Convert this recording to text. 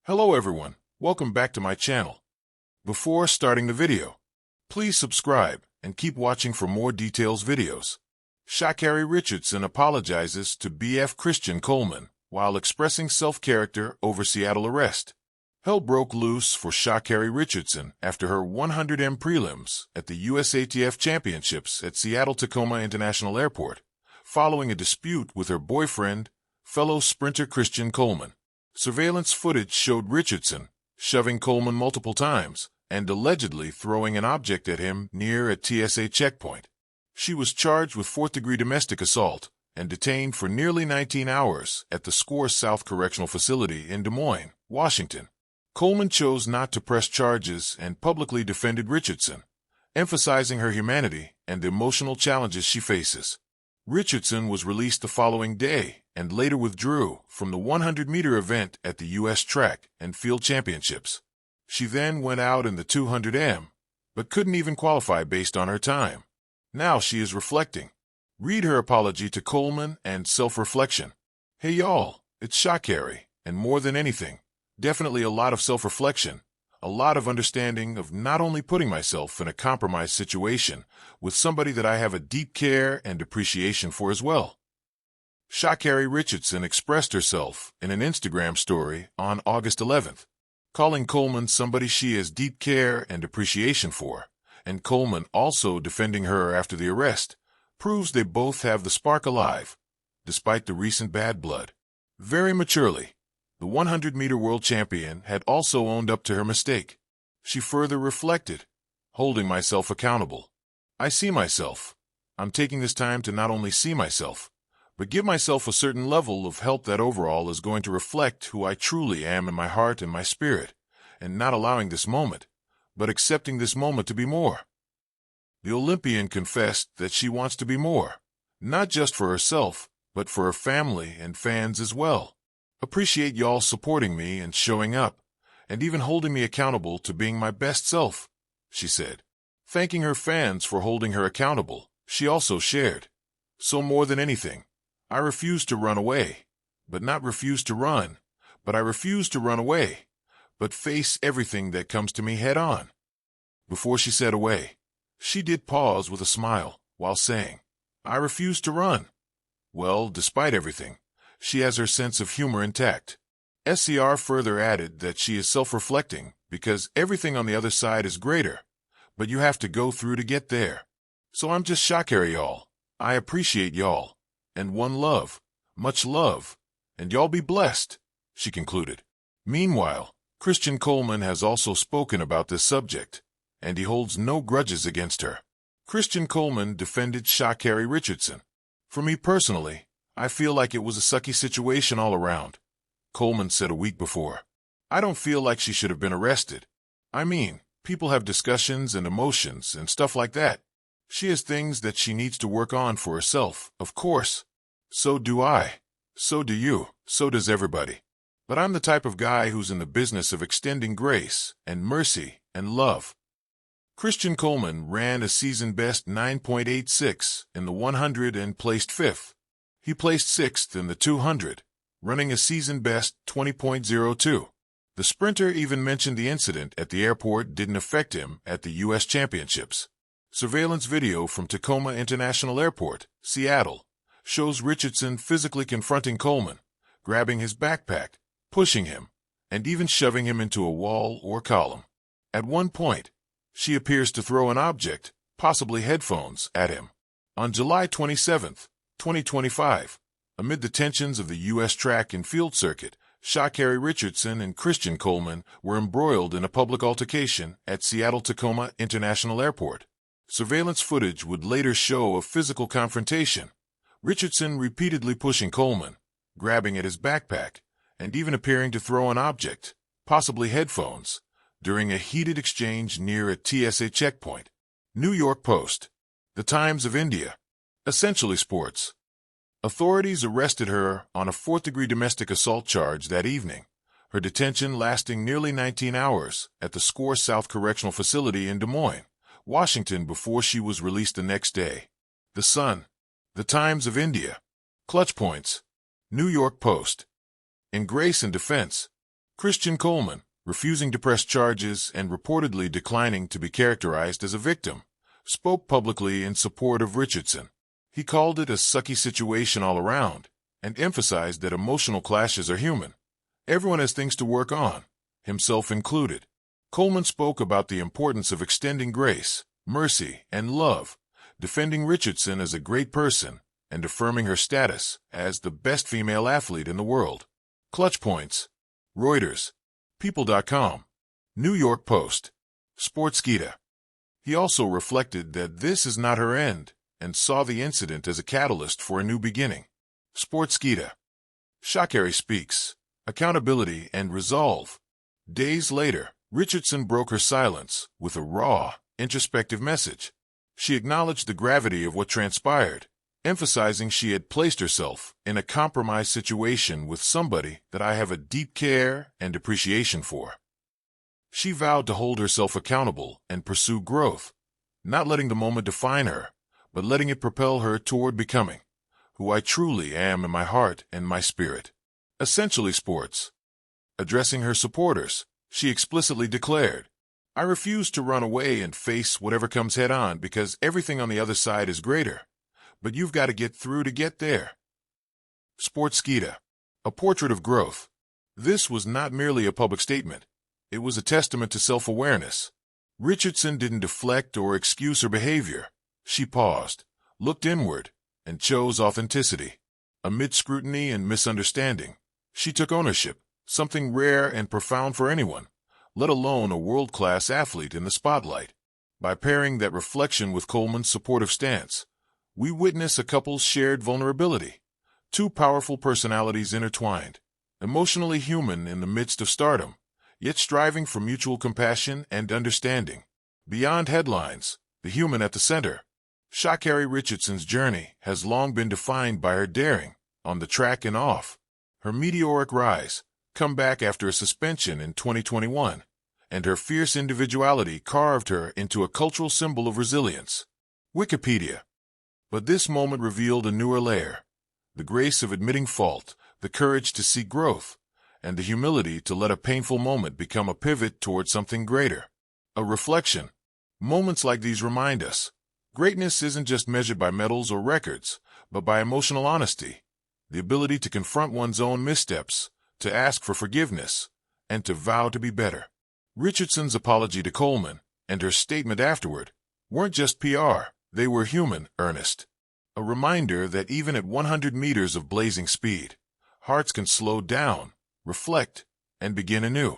Hello everyone, welcome back to my channel. Before starting the video, please subscribe and keep watching for more details videos. Sha'Carri Richardson apologizes to BF Christian Coleman while expressing self-character over Seattle arrest. Hell broke loose for Sha'Carri Richardson after her 100m prelims at the USATF Championships at Seattle-Tacoma International Airport, following a dispute with her boyfriend, fellow sprinter Christian Coleman. Surveillance footage showed Richardson shoving Coleman multiple times and allegedly throwing an object at him near a TSA checkpoint. She was charged with fourth-degree domestic assault and detained for nearly 19 hours at the SCORE South Correctional Facility in Des Moines, Washington. Coleman chose not to press charges and publicly defended Richardson, emphasizing her humanity and the emotional challenges she faces. Richardson was released the following day and later withdrew from the 100-meter event at the U.S. Track and Field Championships. She then went out in the 200m, but couldn't even qualify based on her time. Now she is reflecting. Read her apology to Coleman and self-reflection. Hey y'all, it's Sha'Carri, and more than anything, definitely a lot of self-reflection, a lot of understanding of not only putting myself in a compromised situation with somebody that I have a deep care and appreciation for as well. Sha'Carri Richardson expressed herself in an Instagram story on August 11th, calling Coleman somebody she has deep care and appreciation for, and Coleman also defending her after the arrest, proves they both have the spark alive, despite the recent bad blood. Very maturely, the 100-meter world champion had also owned up to her mistake. She further reflected, holding myself accountable. I see myself. I'm taking this time to not only see myself, but give myself a certain level of help that overall is going to reflect who I truly am in my heart and my spirit, and not allowing this moment, but accepting this moment to be more. The Olympian confessed that she wants to be more, not just for herself, but for her family and fans as well. Appreciate y'all supporting me and showing up, and even holding me accountable to being my best self, she said. Thanking her fans for holding her accountable, she also shared, so more than anything, I refuse to run away, but not refuse to run, but I refuse to run away, but face everything that comes to me head on. Before she said away, she did pause with a smile while saying, I refuse to run. Well, despite everything, she has her sense of humor intact. SCR further added that she is self-reflecting because everything on the other side is greater, but you have to go through to get there. So I'm just Sha'Carri y'all. I appreciate y'all. And one love, much love, and y'all be blessed, she concluded. Meanwhile, Christian Coleman has also spoken about this subject, and he holds no grudges against her. Christian Coleman defended Sha'Carri Richardson. For me personally, I feel like it was a sucky situation all around, Coleman said a week before. I don't feel like she should have been arrested. I mean, people have discussions and emotions and stuff like that. She has things that she needs to work on for herself, of course. So do I. So do you. So does everybody. But I'm the type of guy who's in the business of extending grace and mercy and love. Christian Coleman ran a season-best 9.86 in the 100 and placed 5th. He placed 6th in the 200, running a season-best 20.02. The sprinter even mentioned the incident at the airport didn't affect him at the U.S. Championships. Surveillance video from Tacoma International Airport, Seattle, shows Richardson physically confronting Coleman, grabbing his backpack, pushing him, and even shoving him into a wall or column. At one point, she appears to throw an object, possibly headphones, at him. On July 27, 2025, amid the tensions of the U.S. track and field circuit, Sha'Carri Richardson and Christian Coleman were embroiled in a public altercation at Seattle-Tacoma International Airport. Surveillance footage would later show a physical confrontation, Richardson repeatedly pushing Coleman, grabbing at his backpack, and even appearing to throw an object, possibly headphones, during a heated exchange near a TSA checkpoint. New York Post. The Times of India. Essentially Sports. Authorities arrested her on a fourth-degree domestic assault charge that evening, her detention lasting nearly 19 hours at the SCORE South Correctional Facility in Des Moines, Washington before she was released the next day. The Sun. The Times of India. Clutch Points. New York Post. In Grace and Defense, Christian Coleman, refusing to press charges and reportedly declining to be characterized as a victim, spoke publicly in support of Richardson. He called it a sucky situation all around and emphasized that emotional clashes are human. Everyone has things to work on, himself included. Coleman spoke about the importance of extending grace, mercy, and love, defending Richardson as a great person and affirming her status as the best female athlete in the world. Clutch points. Reuters, People.com, New York Post, Sportskeeda. He also reflected that this is not her end and saw the incident as a catalyst for a new beginning. Sportskeeda. Sha'Carri speaks. Accountability and resolve. Days later, Richardson broke her silence with a raw, introspective message. She acknowledged the gravity of what transpired, emphasizing she had placed herself in a compromised situation with somebody that I have a deep care and appreciation for. She vowed to hold herself accountable and pursue growth, not letting the moment define her, but letting it propel her toward becoming who I truly am in my heart and my spirit. Essentially sports. Addressing her supporters, she explicitly declared, I refuse to run away and face whatever comes head on because everything on the other side is greater. But you've got to get through to get there. Sportskeeda. A portrait of growth. This was not merely a public statement. It was a testament to self-awareness. Richardson didn't deflect or excuse her behavior. She paused, looked inward, and chose authenticity. Amid scrutiny and misunderstanding, she took ownership, something rare and profound for anyone, let alone a world-class athlete in the spotlight. By pairing that reflection with Coleman's supportive stance, we witness a couple's shared vulnerability. Two powerful personalities intertwined, emotionally human in the midst of stardom, yet striving for mutual compassion and understanding. Beyond headlines, the human at the center. Sha'Carri Richardson's journey has long been defined by her daring, on the track and off. Her meteoric rise, comeback after a suspension in 2021, and her fierce individuality carved her into a cultural symbol of resilience. Wikipedia. But this moment revealed a newer layer. The grace of admitting fault, the courage to seek growth, and the humility to let a painful moment become a pivot toward something greater. A reflection. Moments like these remind us, greatness isn't just measured by medals or records, but by emotional honesty, the ability to confront one's own missteps, to ask for forgiveness, and to vow to be better. Richardson's apology to Coleman and her statement afterward weren't just PR, they were human, earnest. A reminder that even at 100 meters of blazing speed, hearts can slow down, reflect, and begin anew.